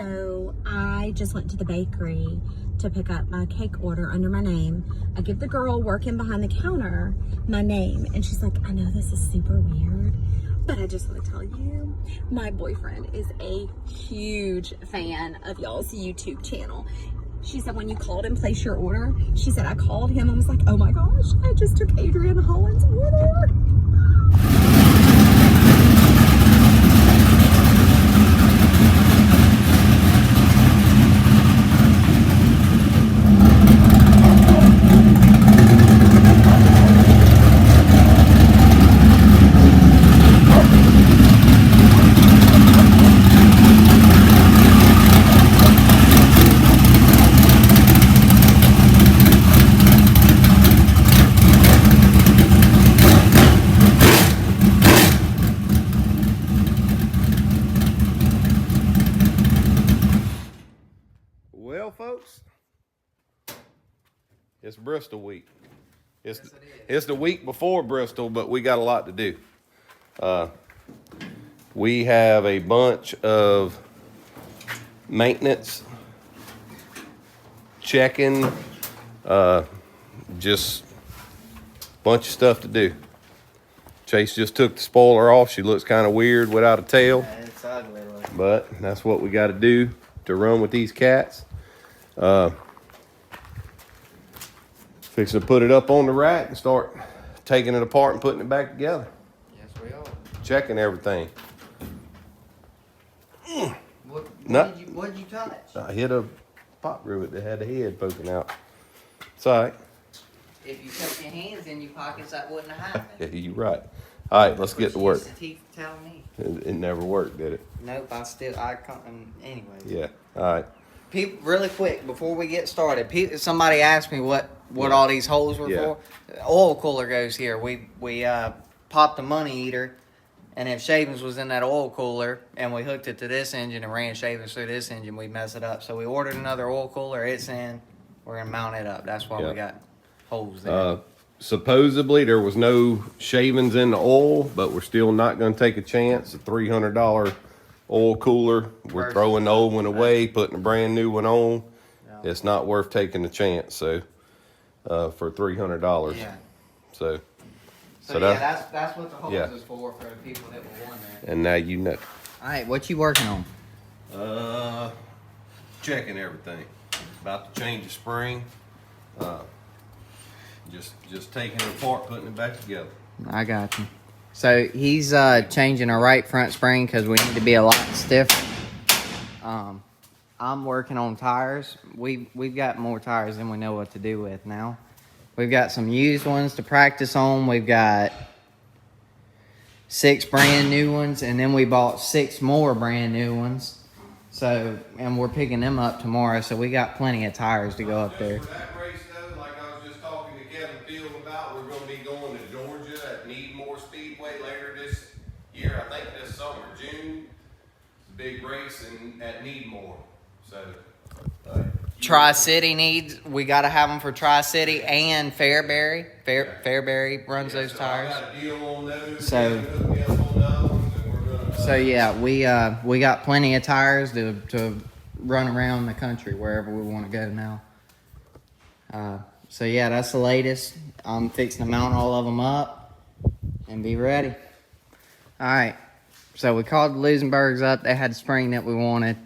So I just went to the bakery to pick up my cake order under my name. I give the girl working behind the counter my name, and she's like, I know this is super weird, but I just want to tell you, my boyfriend is a huge fan of y'all's YouTube channel. She said when you called and placed your order, she said I called him and was like, oh my gosh, I just took Adrian Holland's order. Well, folks, it's Bristol week. It's the week before Bristol, but we got a lot to do. We have a bunch of maintenance, checking, just a bunch of stuff to do. Chase just took the spoiler off. She looks kind of weird without a tail. Yeah, it's ugly looking. But that's what we got to do to run with these cats. Fixing to put it up on the rack and start taking it apart and putting it back together. Yes, we are. Checking everything. What did you touch? I hit a pop rivet that had the head poking out. It's all right. If you kept your hands in your pockets, that wouldn't have happened. You're right. All right, let's get to work. The teeth telling me. It never worked, did it? Nope, I can't. Anyways. Yeah. All right. People, really quick before we get started, somebody asked me what all these holes were for. The oil cooler goes here. We popped the money eater, and if shavings was in that oil cooler, and we hooked it to this engine and ran shavings through this engine, we'd mess it up. So we ordered another oil cooler. It's in. We're gonna mount it up. That's why we got holes there. Supposedly there was no shavings in the oil, but we're still not going to take a chance. A $300 oil cooler. We're throwing the old one away, putting a brand new one on. Yeah. It's not worth taking the chance. So for $300. Yeah. So yeah, that's what the hose is for the people that were wondering. And now you know. All right, what you working on? Checking everything. About to change the spring. Just taking it apart, putting it back together. I got you. So he's changing our right front spring because we need to be a lot stiffer. I'm working on tires. We've got more tires than we know what to do with now. We've got some used ones to practice on. We've got 6 brand new ones, and then we bought 6 more brand new ones. So, and we're picking them up tomorrow. So we got plenty of tires to go up there. For that race, though, like I was just talking to Kevin Field about, we're going to be going to Georgia at Needmore Speedway later this year. I think this summer, June. It's a big race at Needmore. So, Tri-City needs, we got to have them for Tri-City and Fairbury. Fairbury runs those tires. I got a deal on those. So yeah, we got plenty of tires to run around the country wherever we want to go now. So yeah, that's the latest. I'm fixing to mount all of them up and be ready. All right. So we called the Lusenbergs up. They had the spring that we wanted.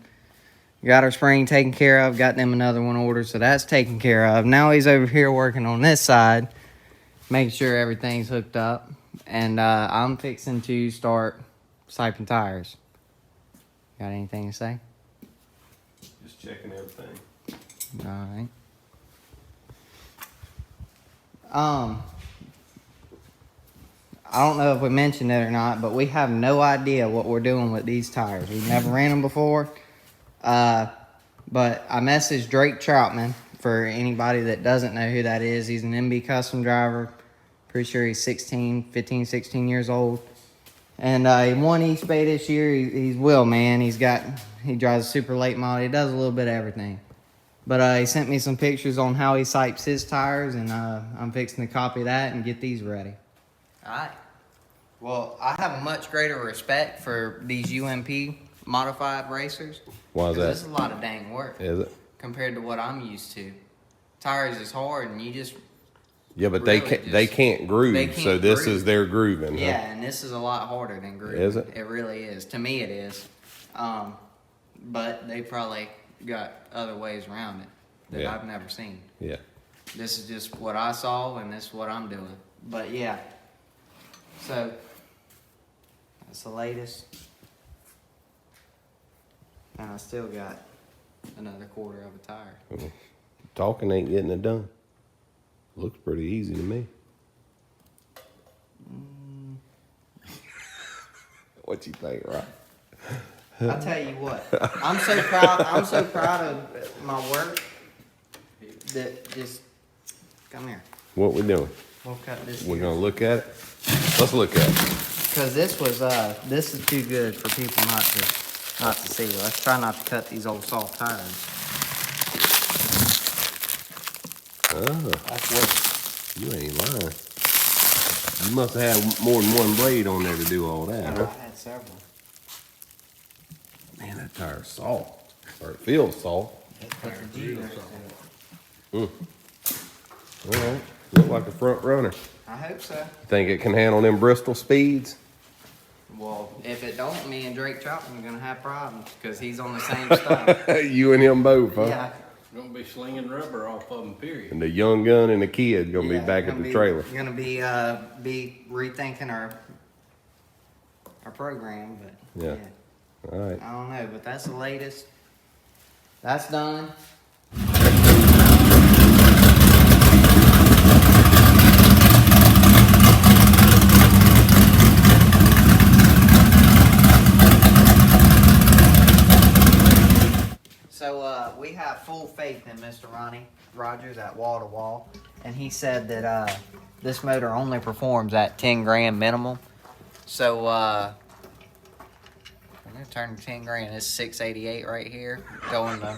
Got our spring taken care of. Got them another one ordered, so that's taken care of. Now he's over here working on this side, making sure everything's hooked up. And I'm fixing to start siping tires. Got anything to say? Just checking everything. All right. I don't know if we mentioned it or not, but we have no idea what we're doing with these tires. We've never ran them before. But I messaged Drake Troutman, for anybody that doesn't know who that is. He's an MB custom driver. Pretty sure he's 15, 16 years old. And he won East Bay this year. He's Will, man. He drives a super late model. He does a little bit of everything. But he sent me some pictures on how he sipes his tires, and I'm fixing to copy that and get these ready. All right. Well, I have a much greater respect for these UMP modified racers. Why is 'Cause that? This is a lot of dang work Is it? compared to what I'm used to. Tires is hard, and you just Yeah, but really they can't groove. they can't so this groove. is their grooving. yeah, Huh? and this is a lot harder than grooving. Is it? It really is. To me, it is. But they probably got other ways around it that Yeah. I've never seen. Yeah. This is just what I saw, and this is what I'm doing. But yeah, so that's the latest, and I still got another quarter of a tire. Talking ain't getting it done. Looks pretty easy to me. What you think, right? I tell you what, I'm so proud. I'm so proud of my work that just come here. What we doing? We'll cut this. We're gonna look at it. Let's look at it. Because this is too good for people not to see. Let's try not to cut these old soft tires. Oh, That's what. you ain't lying. You must have had more than one blade on there to do all that, huh? I had several. Man, that tire's soft. Or it feels soft. All right. Look like a front runner. I hope so. Think it can handle them Bristol speeds? Well, if it don't, me and Drake Troutman are gonna have problems because he's on the same stuff. You and him both, huh? Yeah. Gonna be slinging rubber off of them, period. And the young gun and the kid gonna be back at the trailer. Gonna be rethinking our program, but Yeah. All right. I don't know, but that's the latest. That's done. So we have full faith in Mr. Ronnie Rogers at Wall to Wall, and he said that this motor only performs at 10 grand minimum. So I'm gonna turn 10 grand. It's 688 right here, going to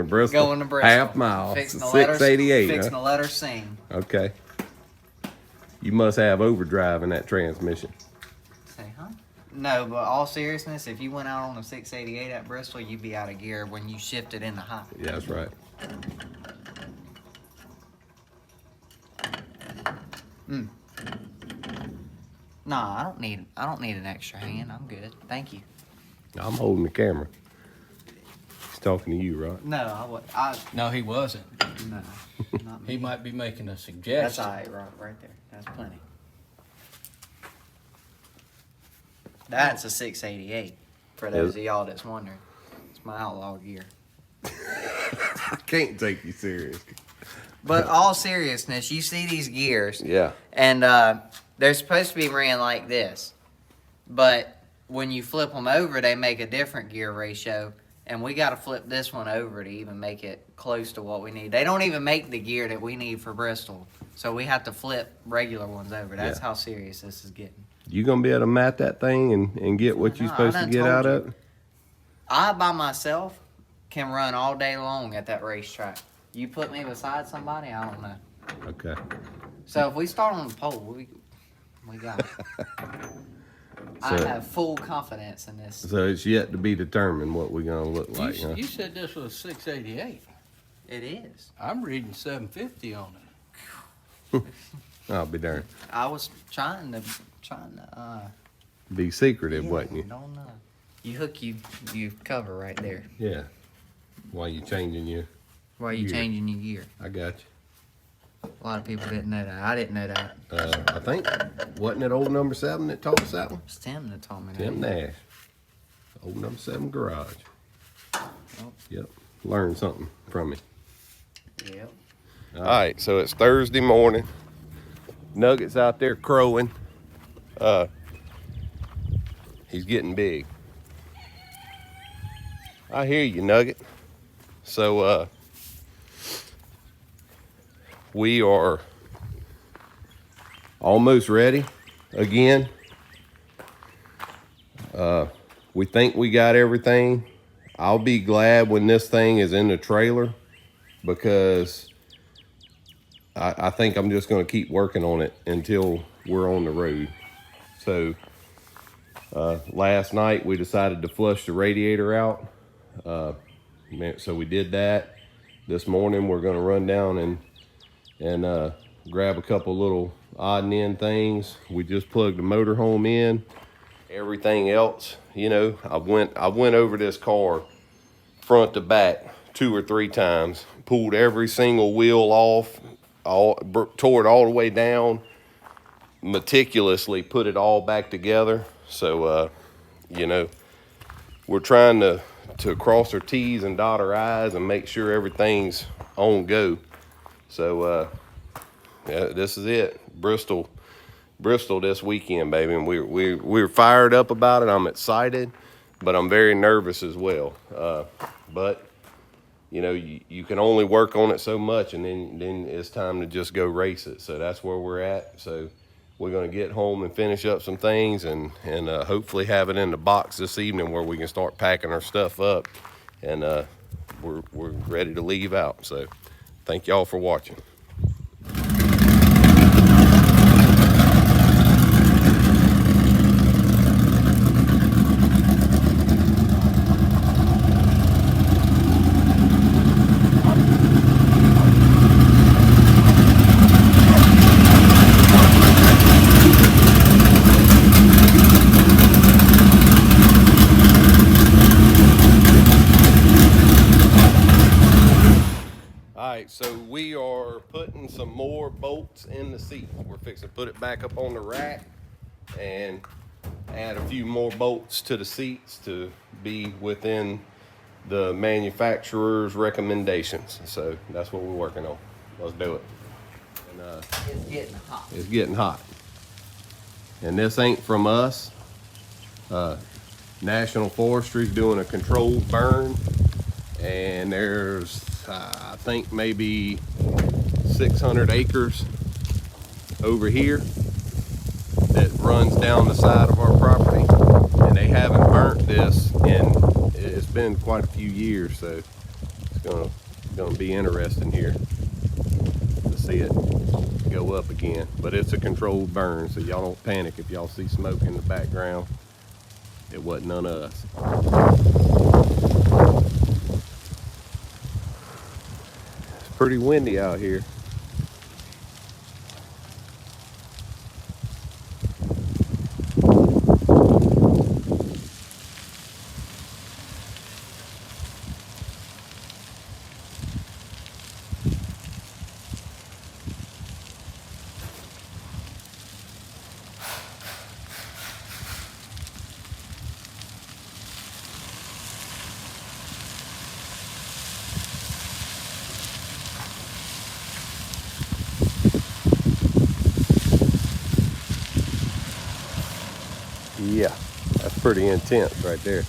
Bristol. Going to Bristol. Half mile. Fixing the letters. 688. Fixing Huh? the letter sing. Okay. You must have overdrive in that transmission. Say, huh? No, but all seriousness, if you went out on the 688 at Bristol, you'd be out of gear when you shifted into high. Yeah, that's right. Nah, I don't need an extra hand. I'm good. Thank you. I'm holding the camera. He's talking to you, right? No, No, he wasn't. no, not me. He might be making a That's suggestion. all right, right there. That's plenty. That's a 688. For those of y'all that's wondering, it's my outlaw gear. I can't take you serious. But all seriousness, you see these gears, Yeah. and they're supposed to be ran like this, but when you flip them over, they make a different gear ratio, and we got to flip this one over to even make it close to what we need. They don't even make the gear that we need for Bristol, so we have to flip regular ones over. That's how serious this is getting. You gonna be able to mat that thing and get what you're No, I supposed to done get told out you. of it? I, by myself, can run all day long at that racetrack. You put me beside somebody, I don't know. Okay. So if we start on the pole, we got it. I So- have full confidence in this. So it's yet to be determined what we're gonna look like, huh? You said this was 688. It is. I'm reading 750 on it. I'll be darned. I was trying to Be secretive, yeah, wasn't you? don't know. You hook you cover right there Yeah. While you changing your, while you Gear. changing your gear. I got you. A lot of people didn't know that. I didn't know that. I think, wasn't it old number 7 that taught us that one? It's Tim that told me that. Tim Nash. Old number 7 garage. Oh. Yep. Learned something from me. Yep. All right, so it's Thursday morning. Nugget's out there crowing. He's getting big. I hear you, Nugget. So, we are almost ready again. We think we got everything. I'll be glad when this thing is in the trailer because I think I'm just going to keep working on it until we're on the road. So Last night we decided to flush the radiator out. So we did that. This morning we're gonna run down and grab a couple little odd and end things. We just plugged the motorhome in. Everything else, you know, I went over this car front to back 2 or 3 times, pulled every single wheel off, tore it all the way down, meticulously put it all back together. So, you know, we're trying to cross our T's and dot our I's and make sure everything's on go. So, yeah, this is it. Bristol this weekend, baby, and we're fired up about it. I'm excited, but I'm very nervous as well. But you know, you can only work on it so much, and then it's time to just go race it. So that's where we're at. So we're gonna get home and finish up some things, and hopefully have it in the box this evening where we can start packing our stuff up, and we're ready to leave out. So thank y'all for watching. So we are putting some more bolts in the seat. We're fixing to put it back up on the rack and add a few more bolts to the seats to be within the manufacturer's recommendations. So that's what we're working on. Let's do it. And, It's getting hot. it's getting hot. And this ain't from us. National Forestry's doing a controlled burn, and there's I think maybe 600 acres over here that runs down the side of our property, and they haven't burnt this in, it's been quite a few years, so it's gonna be interesting here to see it go up again. But it's a controlled burn, so y'all don't panic if y'all see smoke in the background. It wasn't none of us. Pretty windy out here. Yeah, that's pretty intense right there.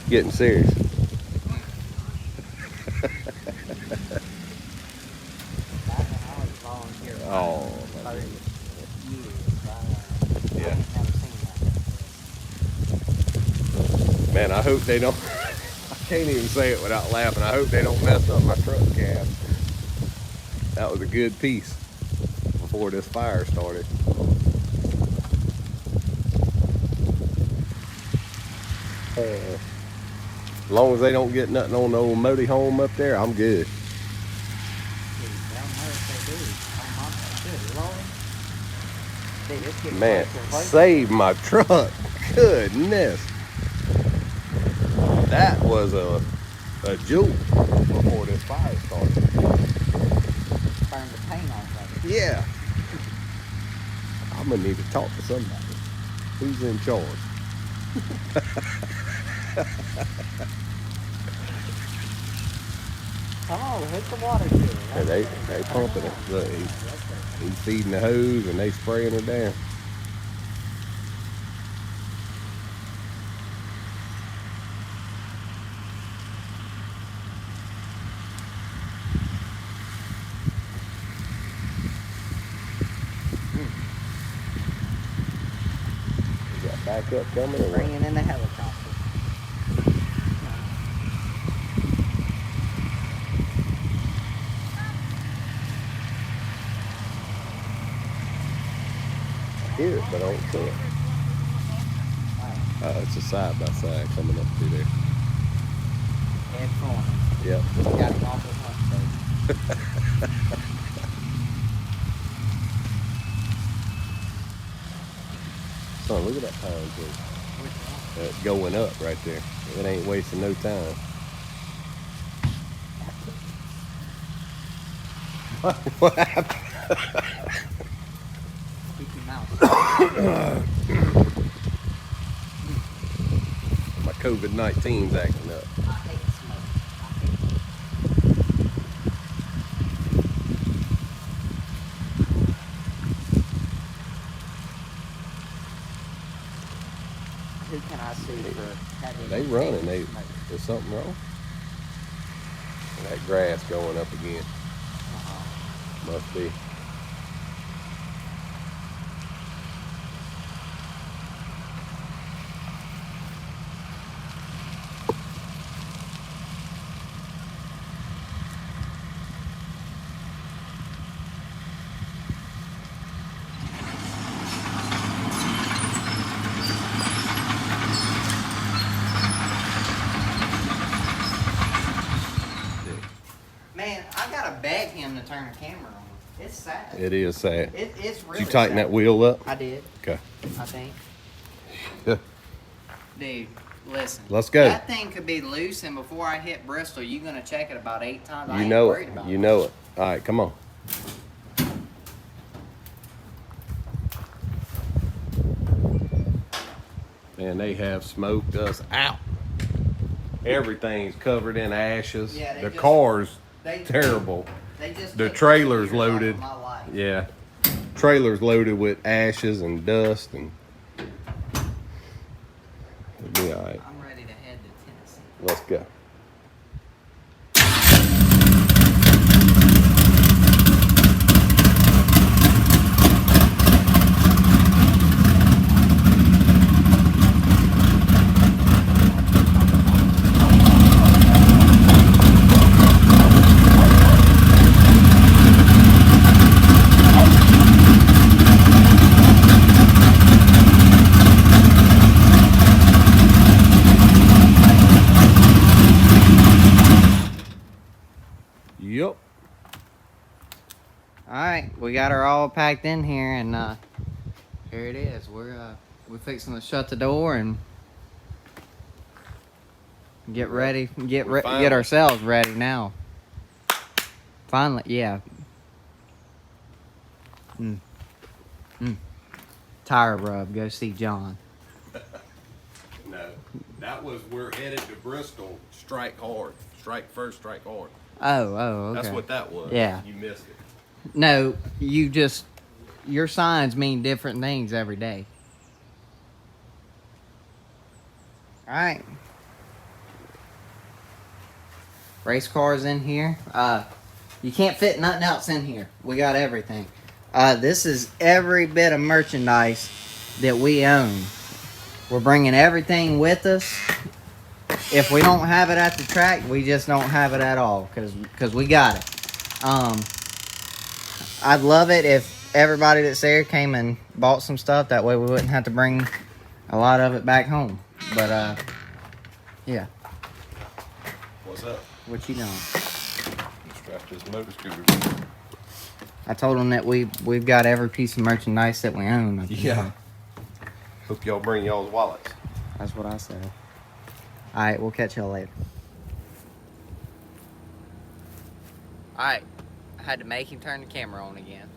Getting serious. Oh, yeah. Man, I hope they don't. I can't even say it without laughing. I hope they don't mess up my truck cab. That was a good piece before this fire started. As long as they don't get nothing on the old motor home up there, I'm good. Man, save my truck. Goodness. That was a jewel before this fire started. Burned the paint off of it. Yeah. I'm gonna need to talk to somebody. Who's in charge? Come on, hit the water here. Yeah, they pumping it. Look, he's feeding the hose and they spraying her down. We got backup coming. Bringing in the helicopter. but I don't see it. It's a side by side coming up through there. Head corner. Yep. Got him off his lunch break. Son, look at that pine tree. Going up right there. It ain't wasting no time. What happened? Keep your mouth. My COVID-19's acting up. I hate smoke. I hate it. Who can I sue for having They running. There's something wrong. That grass going up again. Must be. Man, I gotta beg him to turn the camera on. It's sad. It is sad. It's really Did you tighten sad. that wheel up? I did, Okay. I think. Yeah. Dude, listen. Let's go. That thing could be loose, and before I hit Bristol, you're gonna check it about 8 times. I You ain't know worried it. about You know it. All right, come on. Man, they have smoked us out. Everything's covered in ashes. Yeah, they The just- car's They- terrible. They just The took trailer's 2 years off of loaded. my life. Yeah. Trailer's loaded with ashes and dust, and it'll be all right. I'm ready to head to Tennessee. Let's go. Yep. All right, we got her all packed in here, and here it is. We're fixing to shut the door and get ready. Get ourselves ready now. Finally, yeah. Tire rub. Go see John. No, that was we're headed to Bristol. Strike hard. Strike first. Strike hard. Oh, okay. That's what that was. Yeah. You missed it. No, your signs mean different things every day. All right. Race cars in here. You can't fit nothing else in here. We got everything. This is every bit of merchandise that we own. We're bringing everything with us. If we don't have it at the track, we just don't have it at all because we got it. I'd love it if everybody that's there came and bought some stuff. That way we wouldn't have to bring a lot of it back home. But yeah. What's up? What you doing? Strap this motor scooter. I told them that we've got every piece of merchandise that we own. Yeah. Hope y'all bring y'all's wallets. That's what I said. All right, we'll catch y'all later. All right, I had to make him turn the camera on again.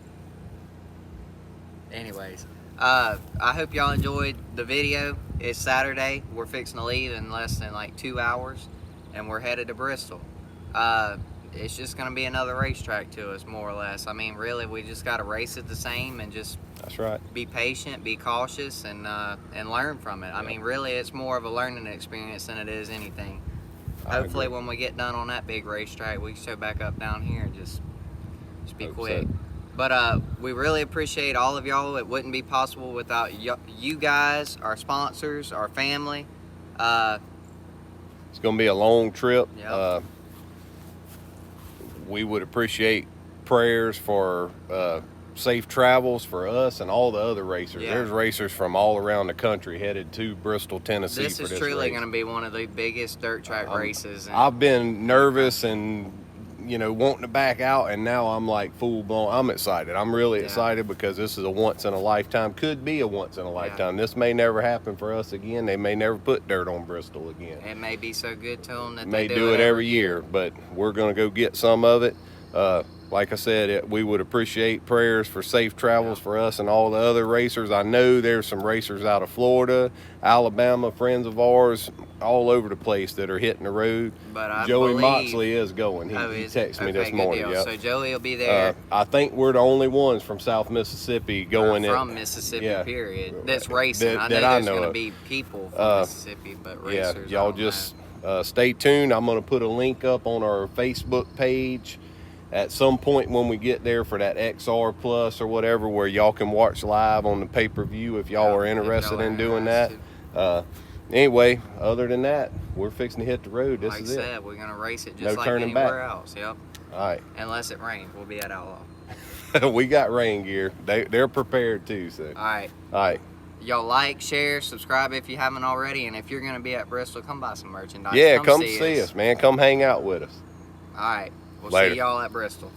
Anyways, I hope y'all enjoyed the video. It's Saturday. We're fixing to leave in less than like 2 hours, and we're headed to Bristol. It's just gonna be another racetrack to us, more or less. I mean, really, we just gotta race it the same and just That's right. be patient, be cautious, and learn from it. I mean, really, it's more of a learning experience than it is anything. I Hopefully, agree. when we get done on that big racetrack, we can show back up down here and just be Hope quick. so. But we really appreciate all of y'all. It wouldn't be possible without you guys, our sponsors, our family. It's gonna be a long trip. Yep. We would appreciate prayers for safe travels for us and all the other racers. Yeah. There's racers from all around the country headed to Bristol, Tennessee This for is this truly race. going to be one of the biggest dirt track races. I've been nervous and, you know, wanting to back out, and now I'm like full blown. I'm excited. I'm really excited because this is a once in a lifetime, could be a once in a lifetime. This may never happen for us again. They may never put dirt on Bristol again. It may be so good to them that May they do it every year, but we're going to go get some of it. Like I said, we would appreciate prayers for safe travels for us and all the other racers. I know there's some racers out of Florida, Alabama, friends of ours, all over the place that are hitting the road. But I Joey believe, Moxley is going. He texted me this morning. Yep. So Joey will be there. I think we're the only ones from South Mississippi going from Mississippi, yeah. period. That's racing. I know that there's I know going to of. be people from Mississippi, but racers. Yeah, y'all just stay tuned. I'm going to put a link up on our Facebook page at some point when we get there for that XR Plus or whatever, where y'all can watch live on the pay-per-view if y'all are interested in doing that. Anyway, other than that, we're fixing to hit the road. This is it. Like I said, we're going to race it just No like turning anywhere back. else. Yep. All right. Unless it rains, we'll be at Outlaw. We got rain gear. They're prepared too. So. All right. All right. Y'all like, share, subscribe if you haven't already, and if you're going to be at Bristol, come buy some merchandise. Yeah, come see us, man. Come hang out with us. All right. We'll Later. see y'all at Bristol.